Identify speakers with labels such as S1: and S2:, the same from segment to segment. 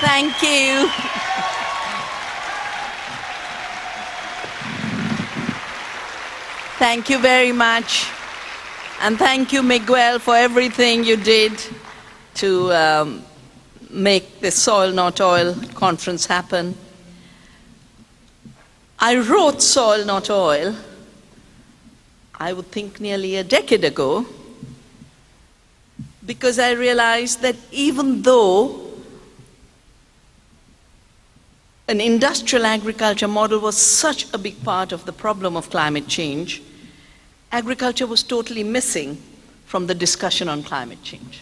S1: Thank you. Thank you very much. And thank you, Miguel, for everything you did to make the Soil Not Oil conference happen. I wrote Soil Not Oil, I would think nearly a decade ago, because I realized that even though an industrial agriculture model was such a big part of the problem of climate change, agriculture was totally missing from the discussion on climate change.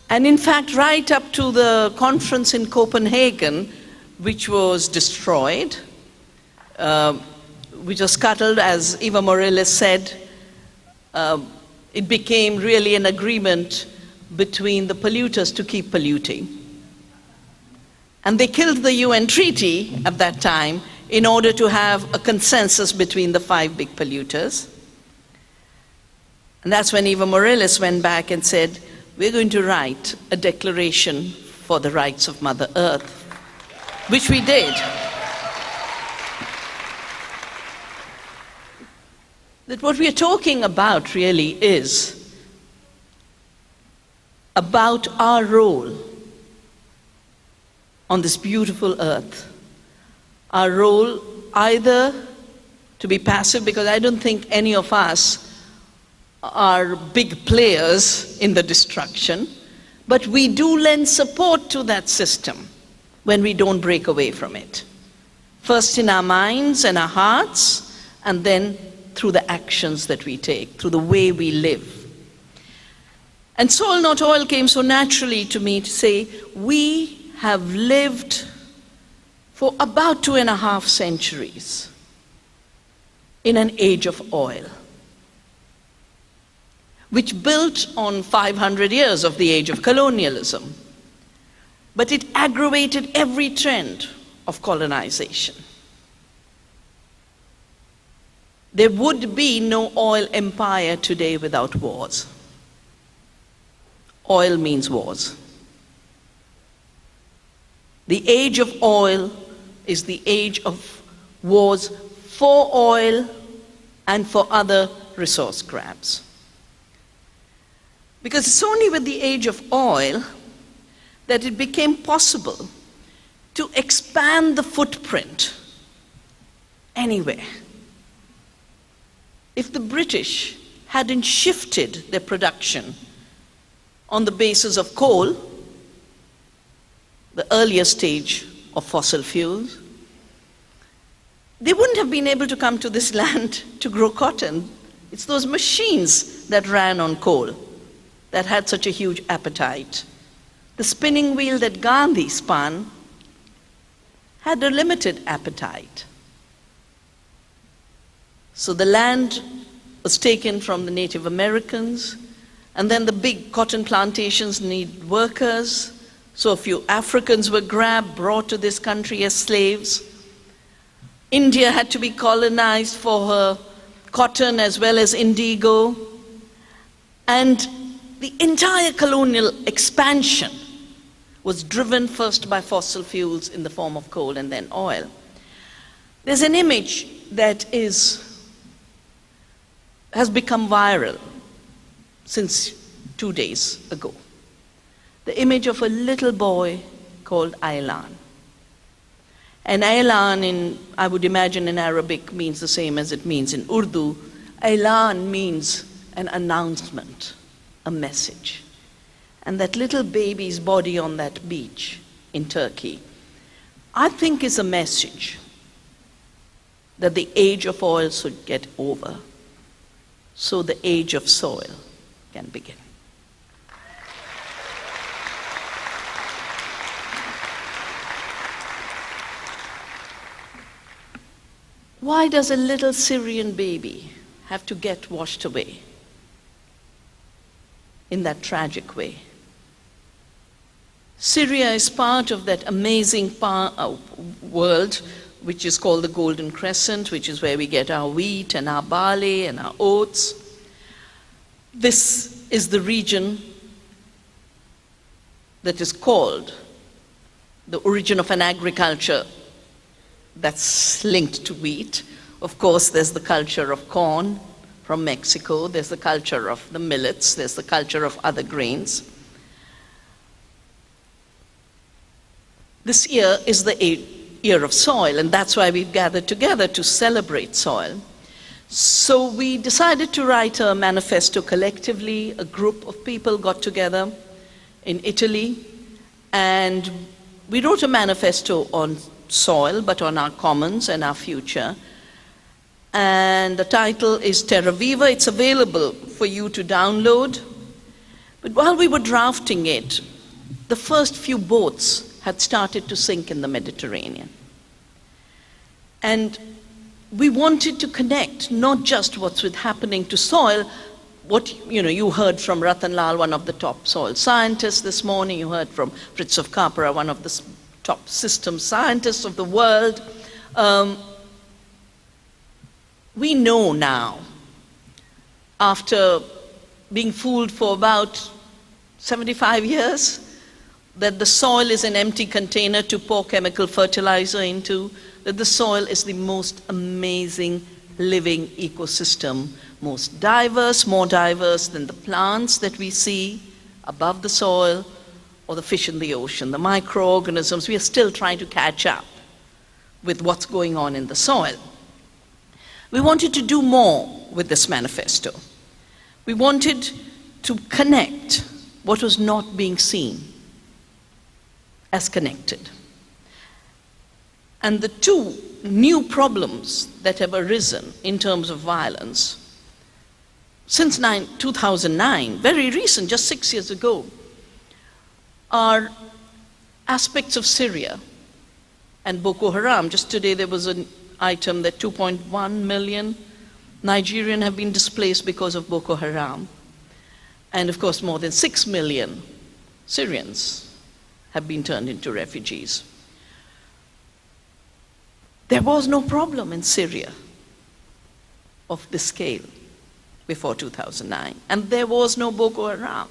S1: And in fact, right up to the conference in Copenhagen, which was destroyed, which was scuttled, as Eva Morales said, it became really an agreement between the polluters to keep polluting. And they killed the UN treaty at that time in order to have a consensus between the 5 big polluters. And that's when Eva Morales went back and said, we're going to write a declaration for the rights of Mother Earth, which we did. That what we're talking about really is about our role on this beautiful earth. Our role either to be passive, because I don't think any of us are big players in the destruction, but we do lend support to that system when we don't break away from it. First in our minds and our hearts, and then through the actions that we take, through the way we live. And Soil Not Oil came so naturally to me to say, we have lived for about 2.5 centuries in an age of oil, which built on 500 years of the age of colonialism, but it aggravated every trend of colonization. There would be no oil empire today without wars. Oil means wars. The age of oil is the age of wars for oil and for other resource grabs. Because it's only with the age of oil that it became possible to expand the footprint anywhere. If the British hadn't shifted their production on the basis of coal, the earlier stage of fossil fuels, they wouldn't have been able to come to this land to grow cotton. It's those machines that ran on coal that had such a huge appetite. The spinning wheel that Gandhi spun had a limited appetite. So the land was taken from the Native Americans, and then the big cotton plantations need workers. So a few Africans were grabbed, brought to this country as slaves. India had to be colonized for her cotton as well as indigo. And the entire colonial expansion was driven first by fossil fuels in the form of coal and then oil. There's an image that has become viral since 2 days ago. The image of a little boy called Aylan. And Aylan, I would imagine in Arabic, means the same as it means in Urdu. Aylan means an announcement, a message. And that little baby's body on that beach in Turkey, I think is a message that the age of oil should get over, so the age of soil can begin. Why does a little Syrian baby have to get washed away in that tragic way? Syria is part of that amazing world which is called the Golden Crescent, which is where we get our wheat and our barley and our oats. This is the region that is called the origin of an agriculture that's linked to wheat. Of course, there's the culture of corn from Mexico, there's the culture of the millets, there's the culture of other grains. This year is the year of soil, and that's why we've gathered together to celebrate soil. So we decided to write a manifesto collectively. A group of people got together in Italy, and we wrote a manifesto on soil, but on our commons and our future. And the title is Terra Viva. It's available for you to download. But while we were drafting it, the first few boats had started to sink in the Mediterranean. And we wanted to connect not just what's happening to soil, what you heard from Ratan Lal, one of the top soil scientists this morning, you heard from Fritjof Capra, one of the top system scientists of the world. We know now, after being fooled for about 75 years, that the soil is an empty container to pour chemical fertilizer into, that the soil is the most amazing living ecosystem, most diverse, more diverse than the plants that we see above the soil or the fish in the ocean, the microorganisms. We are still trying to catch up with what's going on in the soil. We wanted to do more with this manifesto. We wanted to connect what was not being seen as connected. And the two new problems that have arisen in terms of violence since 2009, very recent, just 6 years ago, are aspects of Syria and Boko Haram. Just today there was an item that 2.1 million Nigerians have been displaced because of Boko Haram. And of course more than 6 million Syrians have been turned into refugees. There was no problem in Syria of this scale before 2009, and there was no Boko Haram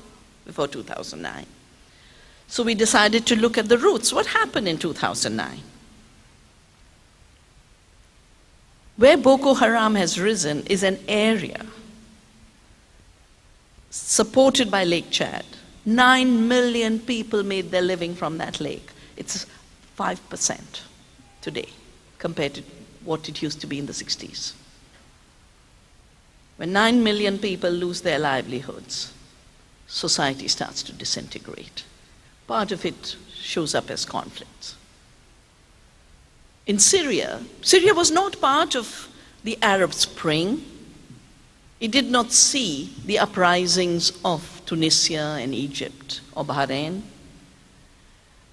S1: before 2009. So we decided to look at the roots. What happened in 2009? Where Boko Haram has risen is an area supported by Lake Chad. 9 million people made their living from that lake. It's 5% today compared to what it used to be in the 60s. When 9 million people lose their livelihoods, society starts to disintegrate. Part of it shows up as conflicts. In Syria, Syria was not part of the Arab Spring. It did not see the uprisings of Tunisia and Egypt or Bahrain.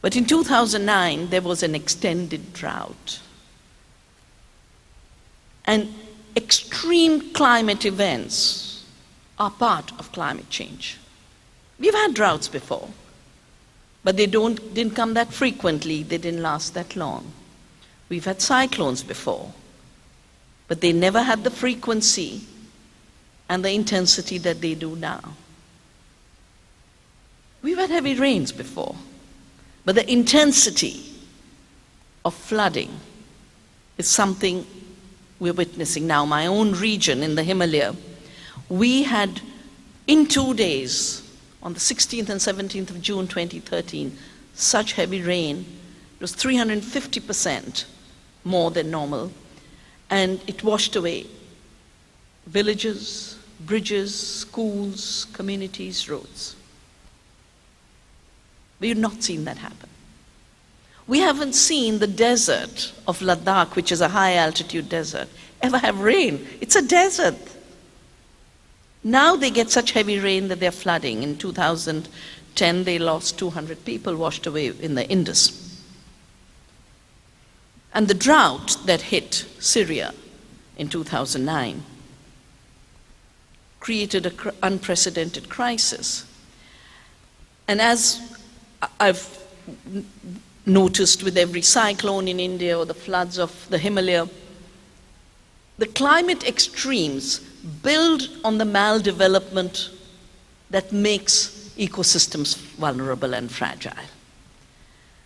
S1: But in 2009, there was an extended drought. And extreme climate events are part of climate change. We've had droughts before, but they didn't come that frequently, they didn't last that long. We've had cyclones before, but they never had the frequency and the intensity that they do now. We've had heavy rains before, but the intensity of flooding is something we're witnessing now. My own region in the Himalaya, we had in 2 days, on the 16th and 17th of June 2013, such heavy rain. It was 350% more than normal, and it washed away villages, bridges, schools, communities, roads. We've not seen that happen. We haven't seen the desert of Ladakh, which is a high altitude desert, ever have rain. It's a desert. Now they get such heavy rain that they're flooding. In 2010, they lost 200 people washed away in the Indus. And the drought that hit Syria in 2009 created an unprecedented crisis. And as I've noticed with every cyclone in India or the floods of the Himalaya, the climate extremes build on the maldevelopment that makes ecosystems vulnerable and fragile.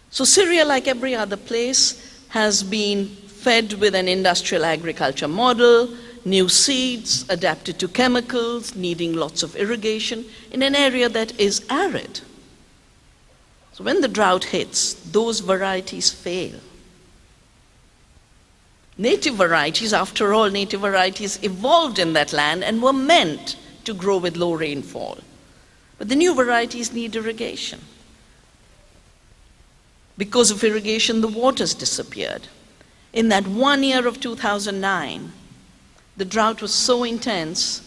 S1: So Syria, like every other place, has been fed with an industrial agriculture model, new seeds adapted to chemicals, needing lots of irrigation in an area that is arid. So when the drought hits, those varieties fail. Native varieties, after all, native varieties evolved in that land and were meant to grow with low rainfall. But the new varieties need irrigation. Because of irrigation, the waters disappeared. In that 1 year of 2009, the drought was so intense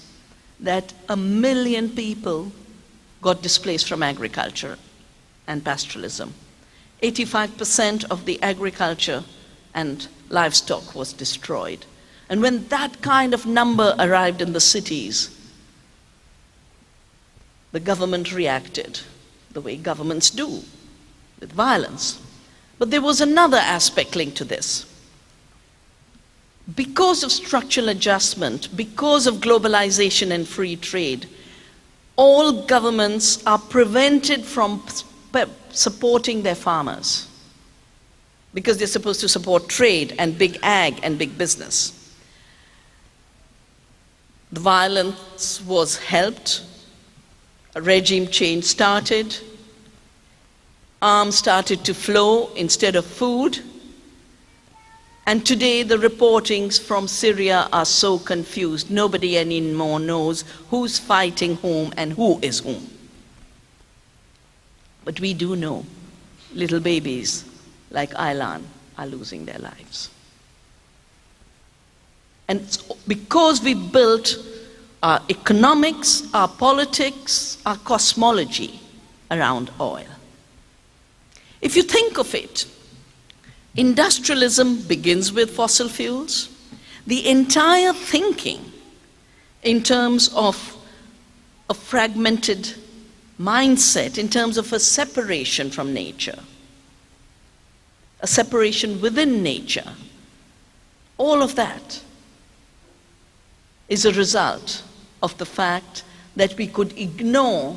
S1: that 1 million people got displaced from agriculture and pastoralism. 85% of the agriculture and livestock was destroyed. And when that kind of number arrived in the cities, the government reacted the way governments do, with violence. But there was another aspect linked to this. Because of structural adjustment, because of globalization and free trade, all governments are prevented from supporting their farmers because they're supposed to support trade and big ag and big business. The violence was helped, a regime change started, arms started to flow instead of food, and today the reportings from Syria are so confused. Nobody anymore knows who's fighting whom and who is whom. But we do know little babies like Aylan are losing their lives. And it's because we built our economics, our politics, our cosmology around oil. If you think of it, industrialism begins with fossil fuels. The entire thinking in terms of a fragmented mindset, in terms of a separation from nature, a separation within nature, all of that is a result of the fact that we could ignore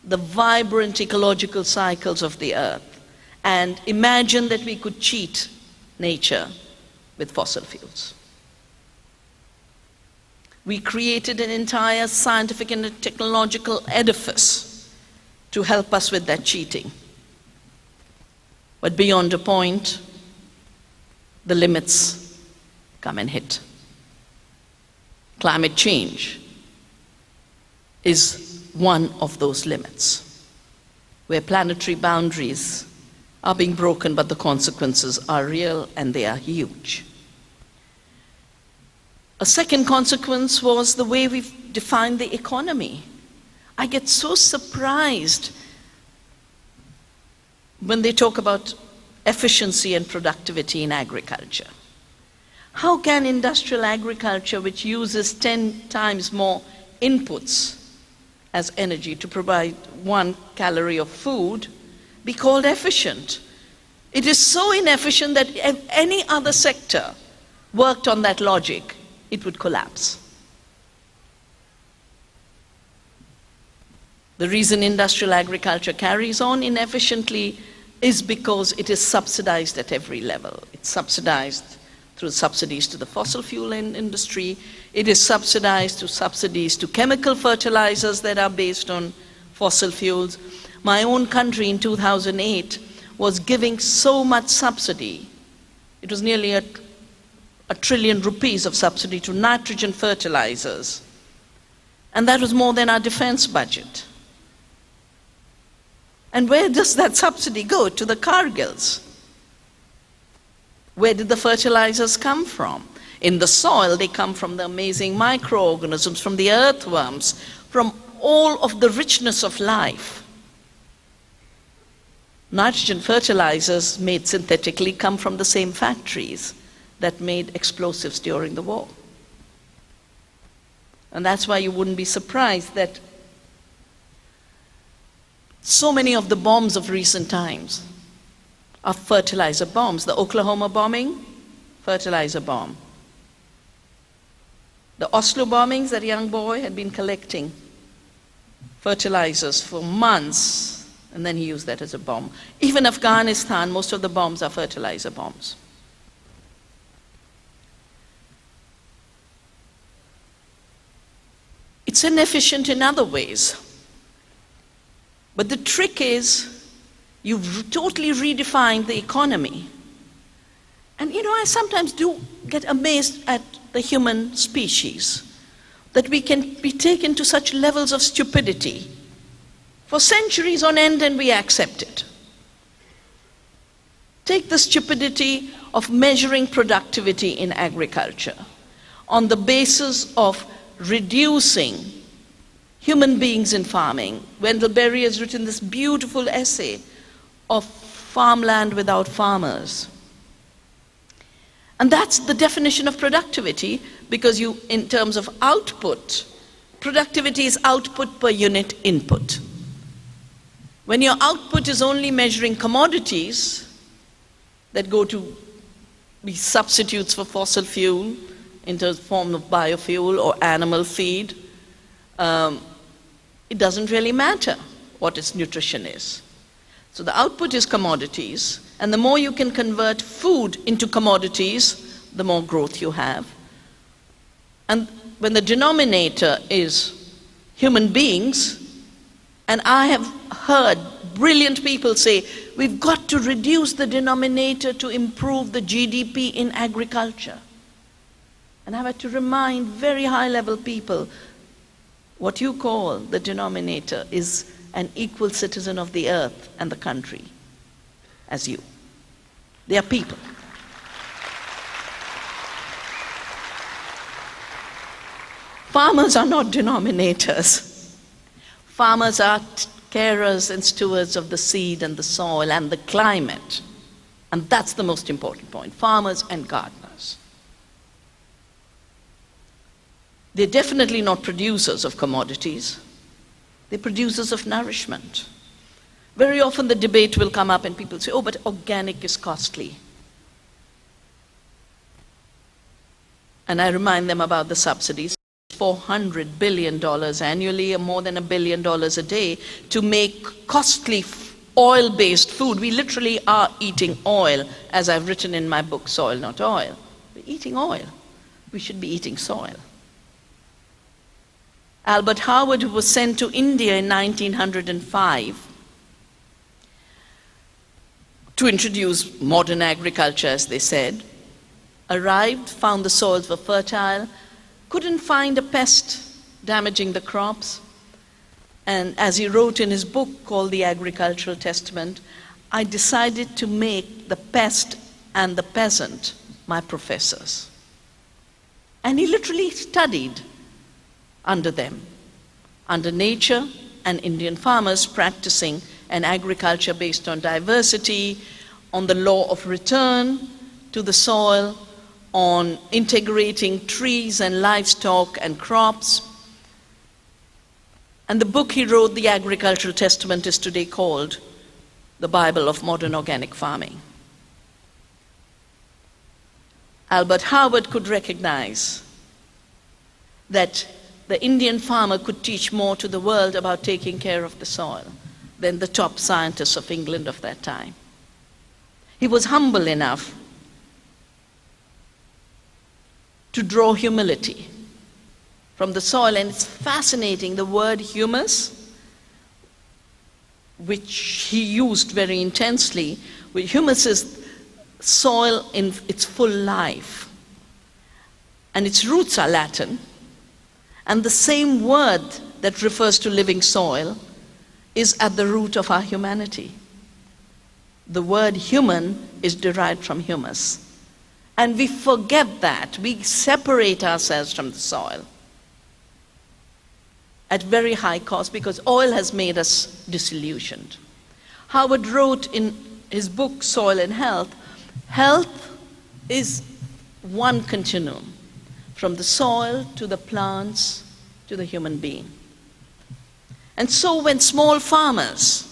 S1: the vibrant ecological cycles of the earth and imagine that we could cheat nature with fossil fuels. We created an entire scientific and technological edifice to help us with that cheating. But beyond a point, the limits come and hit. Climate change is one of those limits, where planetary boundaries are being broken, but the consequences are real and they are huge. A second consequence was the way we've defined the economy. I get so surprised when they talk about efficiency and productivity in agriculture. How can industrial agriculture, which uses 10 times more inputs as energy to provide 1 calorie of food, be called efficient? It is so inefficient that if any other sector worked on that logic, it would collapse. The reason industrial agriculture carries on inefficiently is because it is subsidized at every level. It's subsidized through subsidies to the fossil fuel industry. It is subsidized through subsidies to chemical fertilizers that are based on fossil fuels. My own country in 2008 was giving so much subsidy. It was nearly a trillion rupees of subsidy to nitrogen fertilizers. And that was more than our defense budget. And where does that subsidy go? To the Kargils. Where did the fertilizers come from? In the soil, they come from the amazing microorganisms, from the earthworms, from all of the richness of life. Nitrogen fertilizers made synthetically come from the same factories that made explosives during the war. And that's why you wouldn't be surprised that so many of the bombs of recent times are fertilizer bombs. The Oklahoma bombing, fertilizer bomb. The Oslo bombings, that young boy had been collecting fertilizers for months, and then he used that as a bomb. Even Afghanistan, most of the bombs are fertilizer bombs. It's inefficient in other ways. But the trick is, you've totally redefined the economy. And I sometimes do get amazed at the human species, that we can be taken to such levels of stupidity for centuries on end and we accept it. Take the stupidity of measuring productivity in agriculture on the basis of reducing human beings in farming. Wendell Berry has written this beautiful essay of farmland without farmers. And that's the definition of productivity, because in terms of output, productivity is output per unit input. When your output is only measuring commodities that go to be substitutes for fossil fuel in the form of biofuel or animal feed, it doesn't really matter what its nutrition is. So the output is commodities, and the more you can convert food into commodities, the more growth you have. And when the denominator is human beings, and I have heard brilliant people say, we've got to reduce the denominator to improve the GDP in agriculture. And I've had to remind very high-level people, what you call the denominator is an equal citizen of the earth and the country as you. They are people. Farmers are not denominators. Farmers are carers and stewards of the seed and the soil and the climate. And that's the most important point, farmers and gardeners. They're definitely not producers of commodities. They're producers of nourishment. Very often the debate will come up and people say, oh, but organic is costly. And I remind them about the subsidies. $400 billion annually, or more than $1 billion a day, to make costly oil-based food. We literally are eating oil, as I've written in my book, Soil Not Oil. We're eating oil. We should be eating soil. Albert Howard, who was sent to India in 1905 to introduce modern agriculture, as they said, arrived, found the soils were fertile, couldn't find a pest damaging the crops. And as he wrote in his book called The Agricultural Testament, I decided to make the pest and the peasant my professors. And he literally studied under them, under nature and Indian farmers practicing an agriculture based on diversity, on the law of return to the soil, on integrating trees and livestock and crops. And the book he wrote, The Agricultural Testament, is today called The Bible of Modern Organic Farming. Albert Howard could recognize that the Indian farmer could teach more to the world about taking care of the soil than the top scientists of England of that time. He was humble enough to draw humility from the soil. And it's fascinating, the word humus, which he used very intensely, humus is soil in its full life. And its roots are Latin. And the same word that refers to living soil is at the root of our humanity. The word human is derived from humus. And we forget that. We separate ourselves from the soil at very high cost because oil has made us disillusioned. Howard wrote in his book, Soil and Health, health is one continuum, from the soil to the plants to the human being. And so when small farmers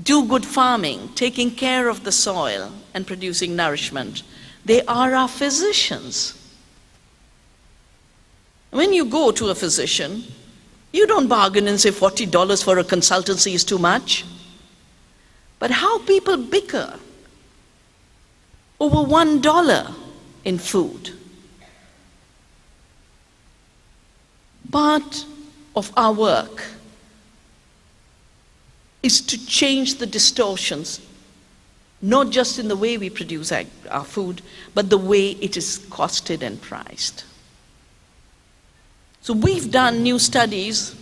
S1: do good farming, taking care of the soil and producing nourishment, they are our physicians. When you go to a physician, You don't bargain and say $40 for a consultancy is too much. But how people bicker over $1 in food. Part of our work is to change the distortions, not just in the way we produce our food, but the way it is costed and priced. So we've done new studies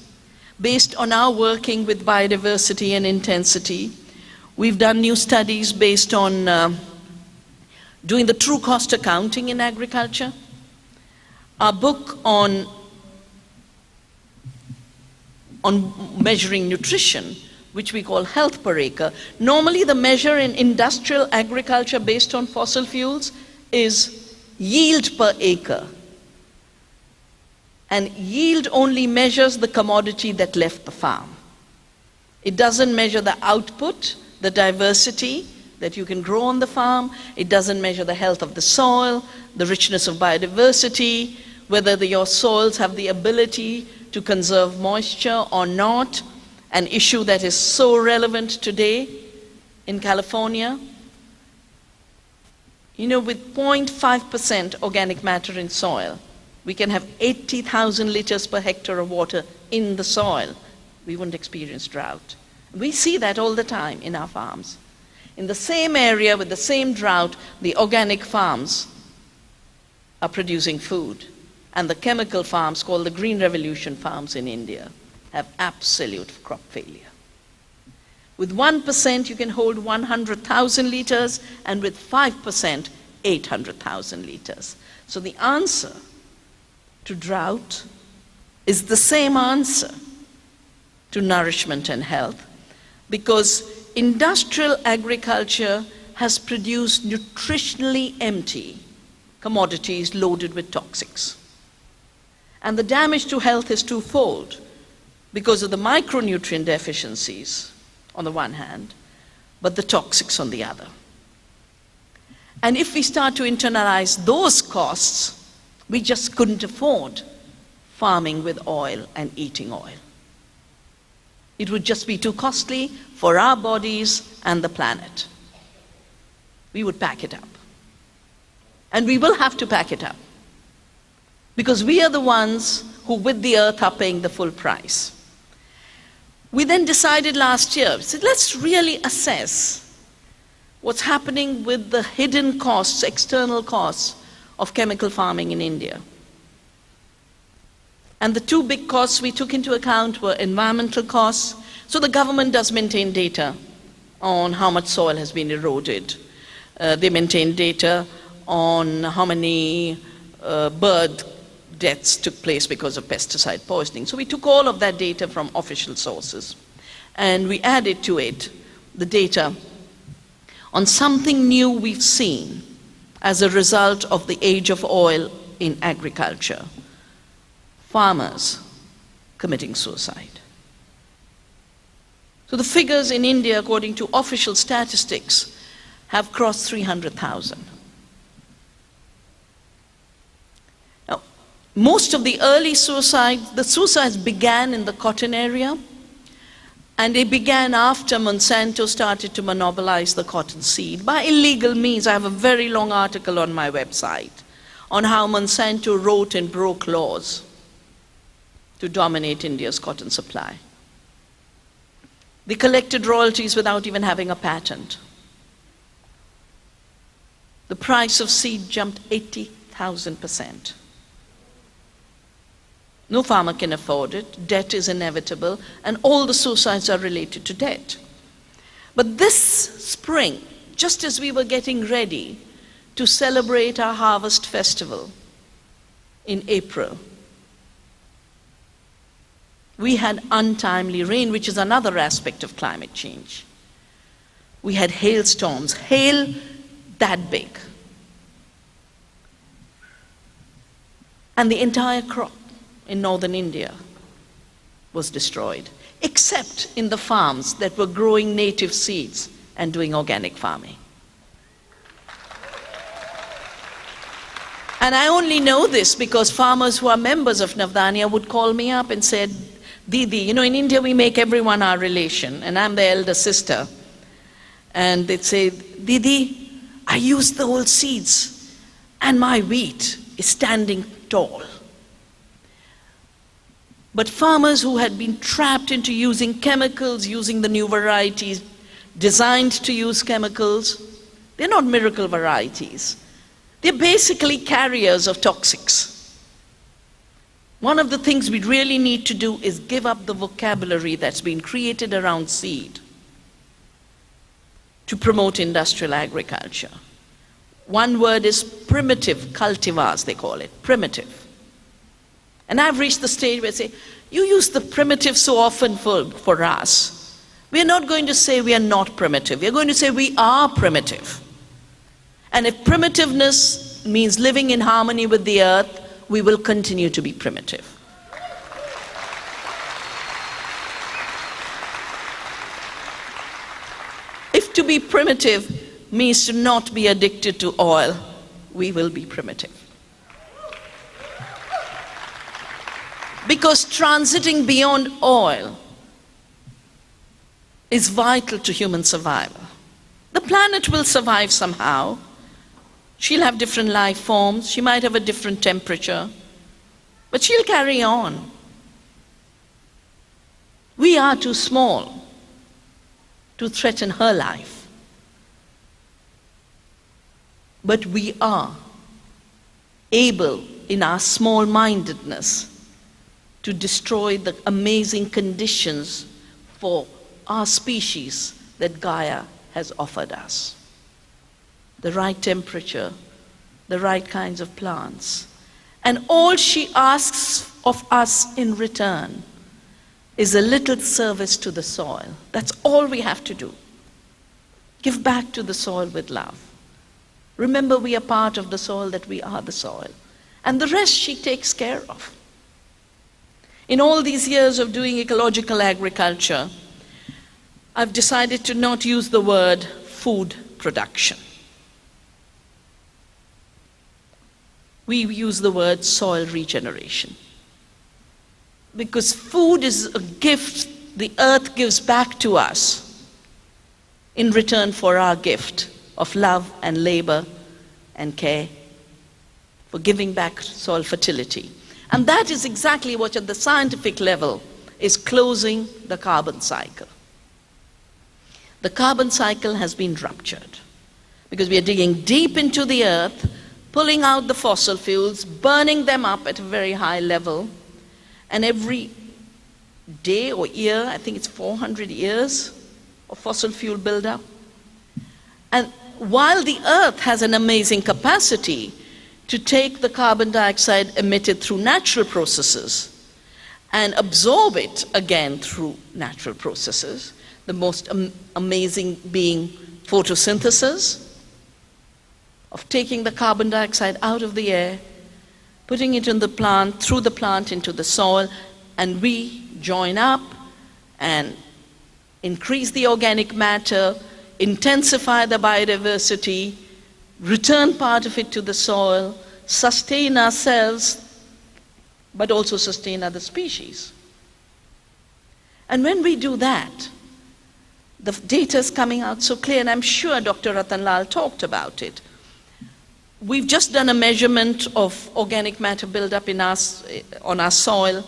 S1: based on our working with biodiversity and intensity. We've done new studies based on doing the true cost accounting in agriculture. Our book on measuring nutrition, which we call health per acre. Normally the measure in industrial agriculture based on fossil fuels is yield per acre. And yield only measures the commodity that left the farm. It doesn't measure the output, the diversity that you can grow on the farm. It doesn't measure the health of the soil, the richness of biodiversity, whether your soils have the ability to conserve moisture or not, an issue that is so relevant today in California. You know, with 0.5% organic matter in soil, we can have 80,000 liters per hectare of water in the soil. We wouldn't experience drought. We see that all the time in our farms. In the same area with the same drought, the organic farms are producing food. And the chemical farms, called the Green Revolution farms in India, have absolute crop failure. With 1%, you can hold 100,000 liters, and with 5%, 800,000 liters. So the answer to drought is the same answer to nourishment and health, because industrial agriculture has produced nutritionally empty commodities loaded with toxics. And the damage to health is twofold, because of the micronutrient deficiencies on the one hand, but the toxics on the other. And if we start to internalize those costs, we just couldn't afford farming with oil and eating oil. It would just be too costly for our bodies and the planet. We would pack it up. And we will have to pack it up, because we are the ones who, with the earth, are paying the full price. We then decided last year, said, let's really assess what's happening with the hidden costs, external costs of chemical farming in India. And the two big costs we took into account were environmental costs. So the government does maintain data on how much soil has been eroded. They maintain data on how many bird deaths took place because of pesticide poisoning. So we took all of that data from official sources, and we added to it the data on something new we've seen as a result of the age of oil in agriculture: farmers committing suicide. So the figures in India, according to official statistics, have crossed 300,000. Now, most of the early suicides began in the cotton area, and they began after Monsanto started to monopolize the cotton seed by illegal means. I have a very long article on my website on how Monsanto wrote and broke laws to dominate India's cotton supply. They collected royalties without even having a patent. The price of seed jumped 80,000%. No farmer can afford it. Debt is inevitable, and all the suicides are related to debt. But this spring, just as we were getting ready to celebrate our harvest festival in April, we had untimely rain, which is another aspect of climate change. We had hailstorms, hail that big. And the entire crop in northern India was destroyed, except in the farms that were growing native seeds and doing organic farming. And I only know this because farmers who are members of Navdanya would call me up and said, Didi. You know, in India we make everyone our relation, and I'm the elder sister. And they'd say, Didi, I used the old seeds, and my wheat is standing tall. But farmers who had been trapped into using chemicals, using the new varieties, designed to use chemicals, they're not miracle varieties. They're basically carriers of toxics. One of the things we really need to do is give up the vocabulary that's been created around seed to promote industrial agriculture. One word is primitive cultivars, they call it, primitive. And I've reached the stage where I say, you use the primitive so often for us. We're not going to say we are not primitive. We're going to say we are primitive. And if primitiveness means living in harmony with the earth, we will continue to be primitive. If to be primitive means to not be addicted to oil, we will be primitive. Because transiting beyond oil is vital to human survival. The planet will survive somehow. She'll have different life forms, she might have a different temperature, but she'll carry on. We are too small to threaten her life. But we are able, in our small-mindedness, to destroy the amazing conditions for our species that Gaia has offered us. The right temperature, the right kinds of plants. And all she asks of us in return is a little service to the soil. That's all we have to do. Give back to the soil with love. Remember, we are part of the soil, that we are the soil. And the rest she takes care of. In all these years of doing ecological agriculture, I've decided to not use the word food production. We use the word soil regeneration. Because food is a gift the earth gives back to us in return for our gift of love and labor and care, for giving back soil fertility. And that is exactly what, at the scientific level, is closing the carbon cycle. The carbon cycle has been ruptured because we are digging deep into the earth, pulling out the fossil fuels, burning them up at a very high level, and every day or year, I think it's 400 years of fossil fuel buildup. And while the earth has an amazing capacity to take the carbon dioxide emitted through natural processes and absorb it again through natural processes, the most amazing being photosynthesis, of taking the carbon dioxide out of the air, putting it in the plant, through the plant into the soil, and we join up and increase the organic matter, intensify the biodiversity, return part of it to the soil, sustain ourselves, but also sustain other species. And when we do that, the data is coming out so clear, and I'm sure Dr. Ratan Lal talked about it. We've just done a measurement of organic matter buildup on our soil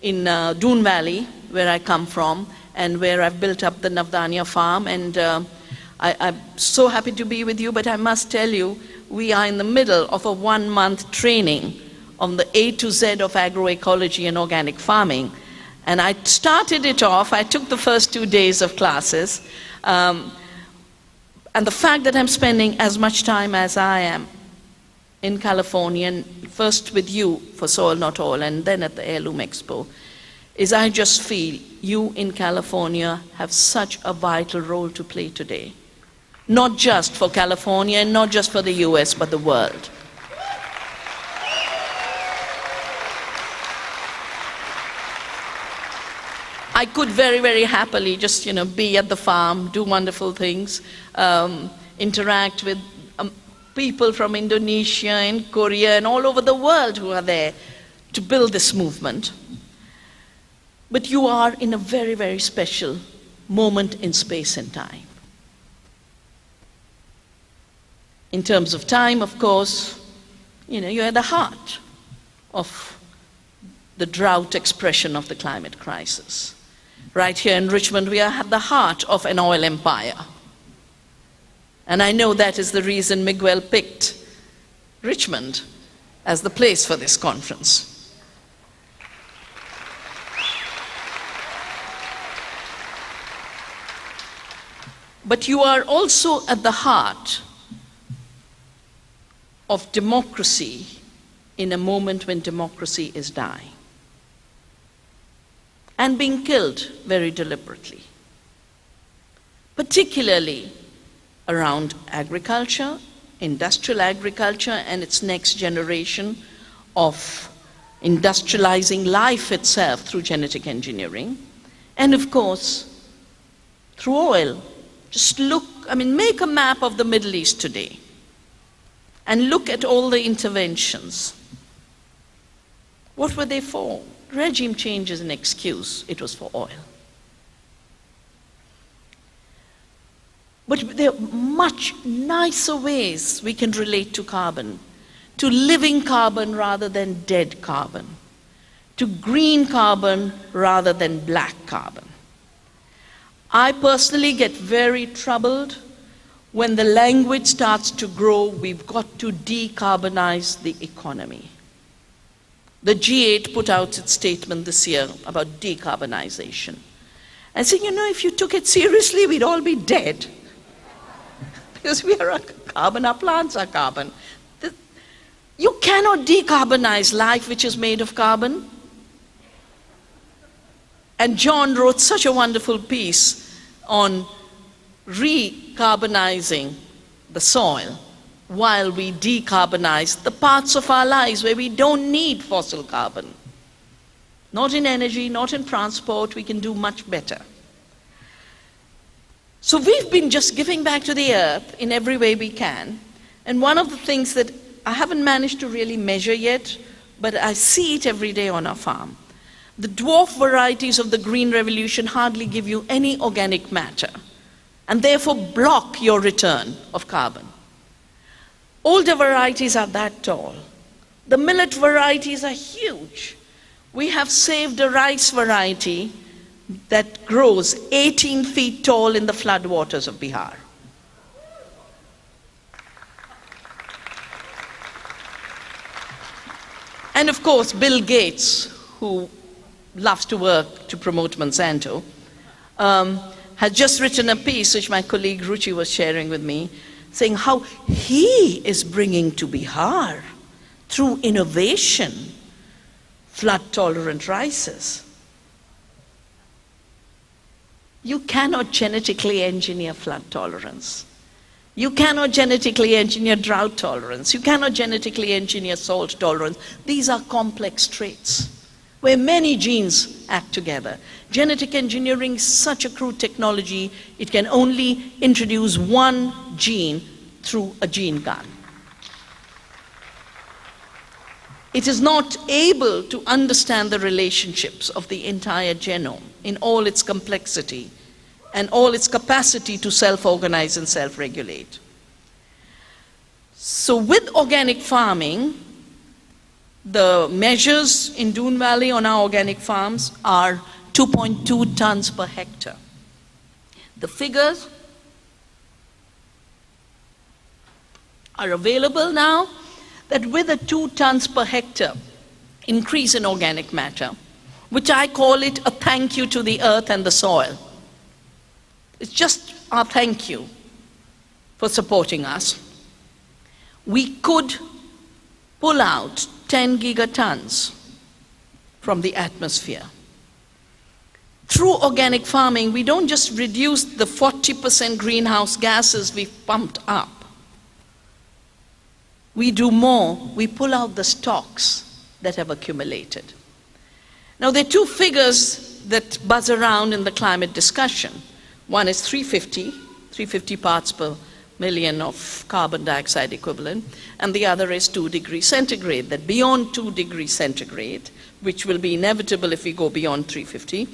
S1: in Doon Valley, where I come from, and where I've built up the Navdanya farm. And I'm so happy to be with you, but I must tell you, we are in the middle of a 1-month training on the A to Z of agroecology and organic farming. And I started it off, I took the first 2 days of classes, and the fact that I'm spending as much time as I am in California, and first with you for Soil Not Oil, and then at the Heirloom Expo, is I just feel you in California have such a vital role to play today. Not just for California, and not just for the US, but the world. I could very, very happily just, be at the farm, do wonderful things, interact with people from Indonesia and Korea and all over the world who are there to build this movement. But you are in a very, very special moment in space and time. In terms of time, of course, you're at the heart of the drought expression of the climate crisis. Right here in Richmond, we are at the heart of an oil empire. And I know that is the reason Miguel picked Richmond as the place for this conference. But you are also at the heart of democracy in a moment when democracy is dying and being killed very deliberately, particularly around agriculture, industrial agriculture, and its next generation of industrializing life itself through genetic engineering, and of course, through oil. Just make a map of the Middle East today and look at all the interventions. What were they for? Regime change is an excuse. It was for oil. But there are much nicer ways we can relate to carbon, to living carbon rather than dead carbon, to green carbon rather than black carbon. I personally get very troubled when the language starts to grow, we've got to decarbonize the economy. The G8 put out its statement this year about decarbonization. I said, if you took it seriously, we'd all be dead. Because we are a carbon, our plants are carbon. You cannot decarbonize life which is made of carbon. And John wrote such a wonderful piece on recarbonizing the soil while we decarbonize the parts of our lives where we don't need fossil carbon. Not in energy, not in transport, we can do much better. So we've been just giving back to the earth in every way we can. And one of the things that I haven't managed to really measure yet, but I see it every day on our farm. The dwarf varieties of the Green Revolution hardly give you any organic matter and therefore block your return of carbon. Older varieties are that tall. The millet varieties are huge. We have saved a rice variety that grows 18 feet tall in the floodwaters of Bihar. And of course, Bill Gates, who loves to work to promote Monsanto, has just written a piece which my colleague Ruchi was sharing with me, saying how he is bringing to Bihar, through innovation, flood-tolerant rices. You cannot genetically engineer flood tolerance. You cannot genetically engineer drought tolerance. You cannot genetically engineer salt tolerance. These are complex traits where many genes act together. Genetic engineering is such a crude technology, it can only introduce one gene through a gene gun. It is not able to understand the relationships of the entire genome in all its complexity and all its capacity to self-organize and self-regulate. So with organic farming, the measures in Doon Valley on our organic farms are 2.2 tons per hectare. The figures are available now that with a 2 tons per hectare increase in organic matter, which I call it a thank you to the earth and the soil. It's just our thank you for supporting us. We could pull out 10 gigatons from the atmosphere. Through organic farming, we don't just reduce the 40% greenhouse gases we've pumped up. We do more, we pull out the stocks that have accumulated. Now there are two figures that buzz around in the climate discussion. One is 350 parts per million of carbon dioxide equivalent, and the other is 2 degrees centigrade, that beyond 2 degrees centigrade, which will be inevitable if we go beyond 350,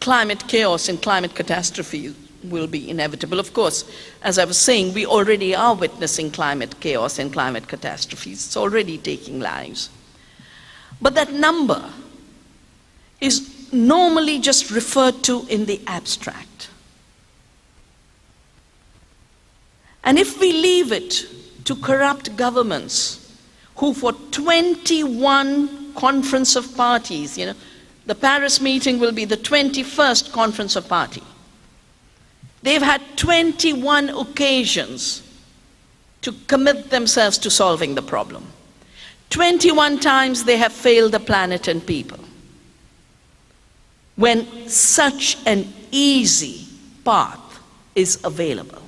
S1: climate chaos and climate catastrophe will be inevitable. Of course, as I was saying, we already are witnessing climate chaos and climate catastrophes. It's already taking lives. But that number is normally just referred to in the abstract. And if we leave it to corrupt governments who for 21 conference of parties, the Paris meeting will be the 21st conference of party. They've had 21 occasions to commit themselves to solving the problem. 21 times they have failed the planet and people. When such an easy path is available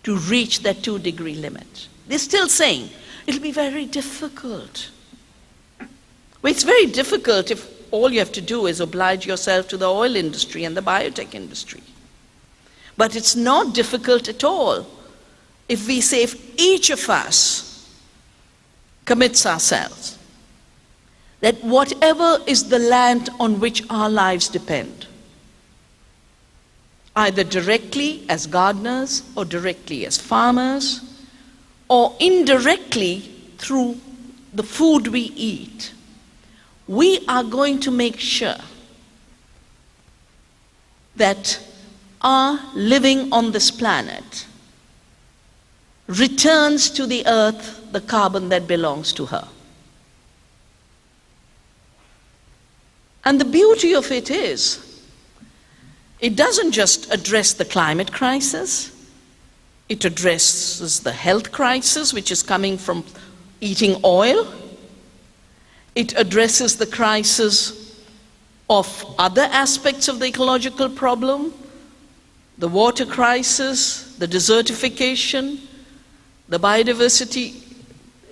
S1: to reach that 2-degree limit, they're still saying it'll be very difficult. Well, it's very difficult if all you have to do is oblige yourself to the oil industry and the biotech industry. But it's not difficult at all if we say, if each of us commits ourselves that whatever is the land on which our lives depend, either directly as gardeners or directly as farmers or indirectly through the food we eat, we are going to make sure that our living on this planet returns to the earth the carbon that belongs to her. And the beauty of it is, it doesn't just address the climate crisis, it addresses the health crisis, which is coming from eating oil. It addresses the crisis of other aspects of the ecological problem, the water crisis, the desertification, the biodiversity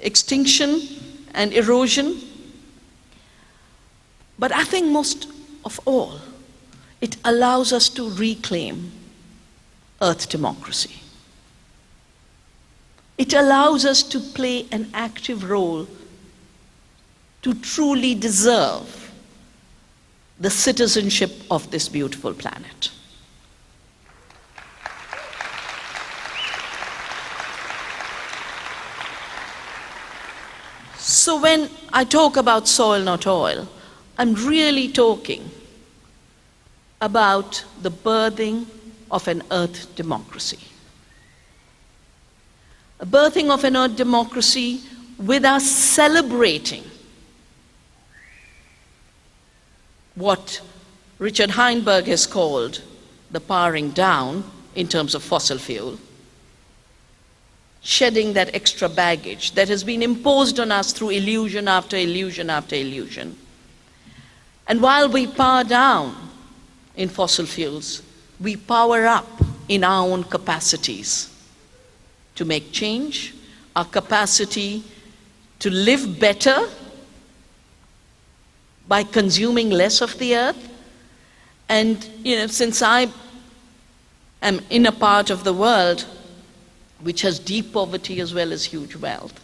S1: extinction and erosion. But I think most of all, it allows us to reclaim earth democracy. It allows us to play an active role to truly deserve the citizenship of this beautiful planet. So when I talk about soil, not oil, I'm really talking about the birthing of an earth democracy. A birthing of an earth democracy with us celebrating what Richard Heinberg has called the powering down in terms of fossil fuel, shedding that extra baggage that has been imposed on us through illusion after illusion after illusion. And while we power down in fossil fuels, we power up in our own capacities to make change, our capacity to live better by consuming less of the earth. And since I am in a part of the world which has deep poverty as well as huge wealth,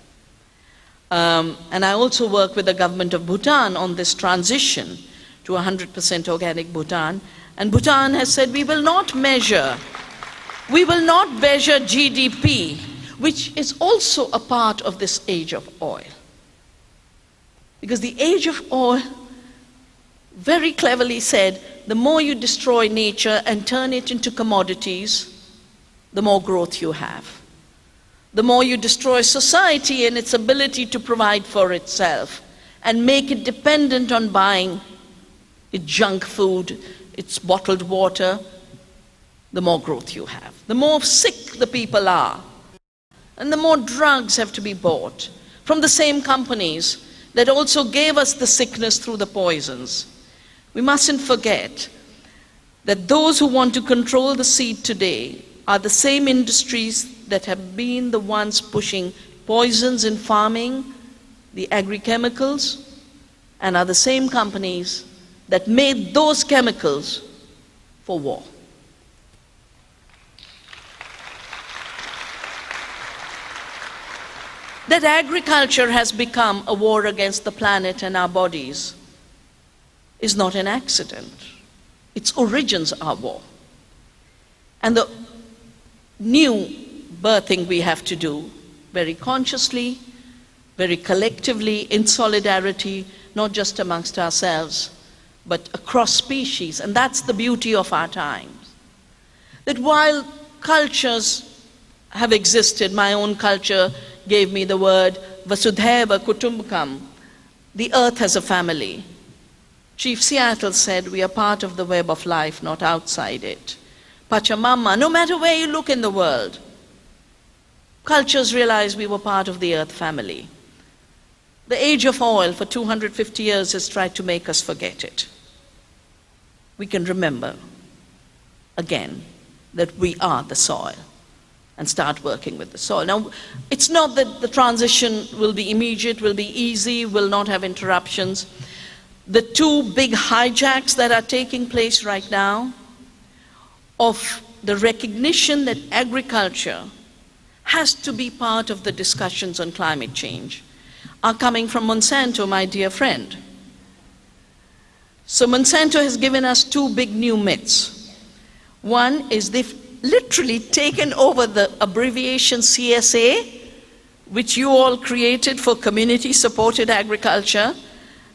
S1: and I also work with the government of Bhutan on this transition to 100% organic Bhutan, and Bhutan has said we will not measure GDP, which is also a part of this age of oil. Because the age of oil very cleverly said, the more you destroy nature and turn it into commodities, the more growth you have. The more you destroy society and its ability to provide for itself and make it dependent on buying its junk food, its bottled water, the more growth you have. The more sick the people are, and the more drugs have to be bought from the same companies that also gave us the sickness through the poisons. We mustn't forget that those who want to control the seed today are the same industries that have been the ones pushing poisons in farming, the agrochemicals, and are the same companies that made those chemicals for war. That agriculture has become a war against the planet and our bodies is not an accident. Its origins are war. And the new birthing we have to do, very consciously, very collectively, in solidarity, not just amongst ourselves, but across species. And that's the beauty of our times. That while cultures have existed, my own culture gave me the word Vasudhaiva Kutumbakam, the earth has a family. Chief Seattle said, we are part of the web of life, not outside it. Pachamama, no matter where you look in the world, cultures realized we were part of the earth family. The age of oil for 250 years has tried to make us forget it. We can remember again that we are the soil and start working with the soil. Now, it's not that the transition will be immediate, will be easy, will not have interruptions. The two big hijacks that are taking place right now of the recognition that agriculture has to be part of the discussions on climate change are coming from Monsanto, my dear friend. So Monsanto has given us two big new myths. One is they've literally taken over the abbreviation CSA, which you all created for community-supported agriculture,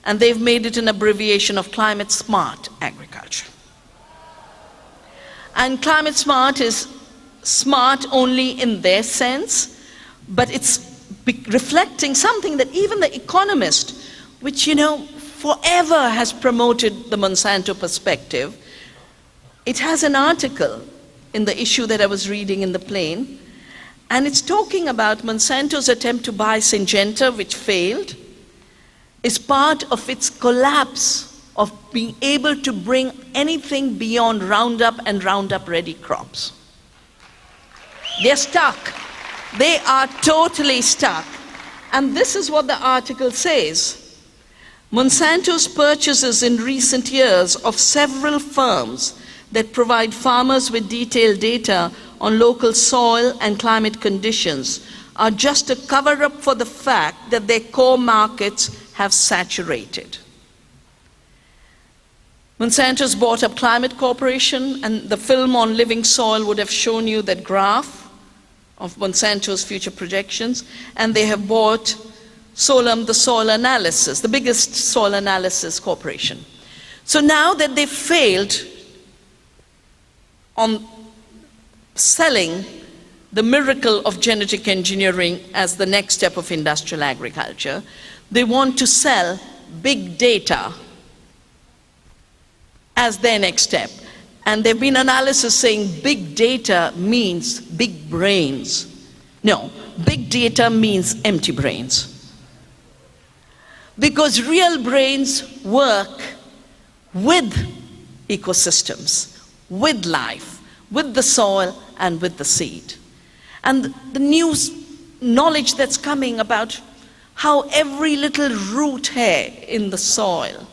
S1: and they've made it an abbreviation of climate smart agriculture. And climate smart is smart only in their sense, but it's reflecting something that even The Economist, which forever has promoted the Monsanto perspective, it has an article in the issue that I was reading in the plane, and it's talking about Monsanto's attempt to buy Syngenta, which failed, is part of its collapse of being able to bring anything beyond Roundup and Roundup-ready crops. They're stuck. They are totally stuck. And this is what the article says. Monsanto's purchases in recent years of several firms that provide farmers with detailed data on local soil and climate conditions are just a cover-up for the fact that their core markets have saturated. Monsanto's bought up Climate Corporation, and the film on living soil would have shown you that graph of Monsanto's future projections, and they have bought Solum, the soil analysis, the biggest soil analysis corporation. So now that they've failed on selling the miracle of genetic engineering as the next step of industrial agriculture, they want to sell big data as their next step. And there have been analysis saying big data means big brains. No, big data means empty brains. Because real brains work with ecosystems, with life, with the soil and with the seed. And the new knowledge that's coming about how every little root hair in the soil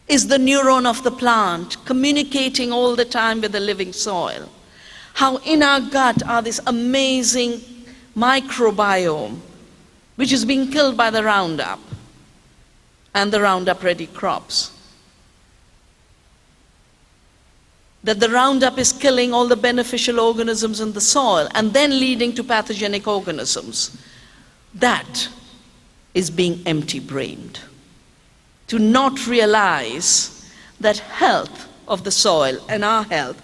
S1: is the neuron of the plant, communicating all the time with the living soil. How in our gut are this amazing microbiome, which is being killed by the Roundup and the Roundup-ready crops. That the Roundup is killing all the beneficial organisms in the soil and then leading to pathogenic organisms. That is being empty-brained. To not realize that health of the soil and our health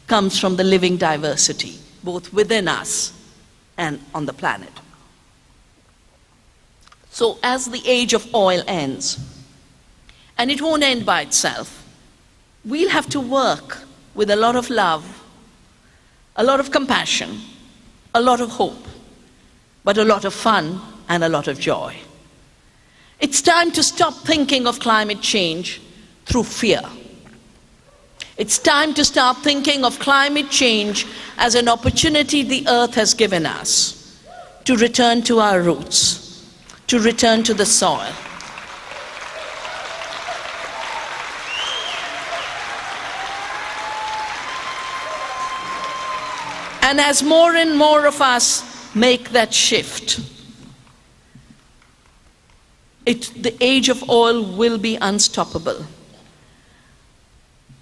S1: comes from the living diversity, both within us and on the planet. So as the age of oil ends, and it won't end by itself, we'll have to work with a lot of love, a lot of compassion, a lot of hope, but a lot of fun and a lot of joy. It's time to stop thinking of climate change through fear. It's time to start thinking of climate change as an opportunity the earth has given us to return to our roots, to return to the soil. And as more and more of us make that shift, The age of oil will be unstoppable.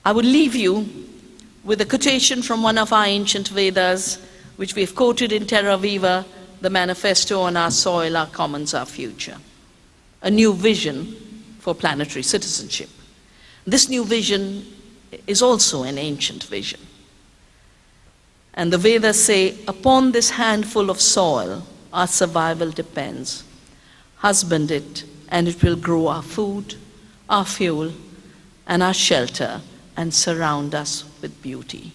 S1: I would leave you with a quotation from one of our ancient Vedas, which we've quoted in Terra Viva, the manifesto on our soil, our commons, our future. A new vision for planetary citizenship. This new vision is also an ancient vision. And the Vedas say, upon this handful of soil, our survival depends. Husband it, and it will grow our food, our fuel, and our shelter, and surround us with beauty.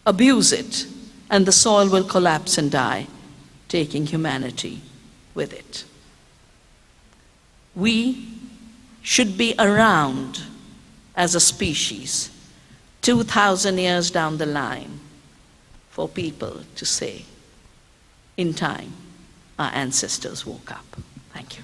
S1: Abuse it, and the soil will collapse and die, taking humanity with it. We should be around as a species 2,000 years down the line for people to say, in time, our ancestors woke up. Thank you.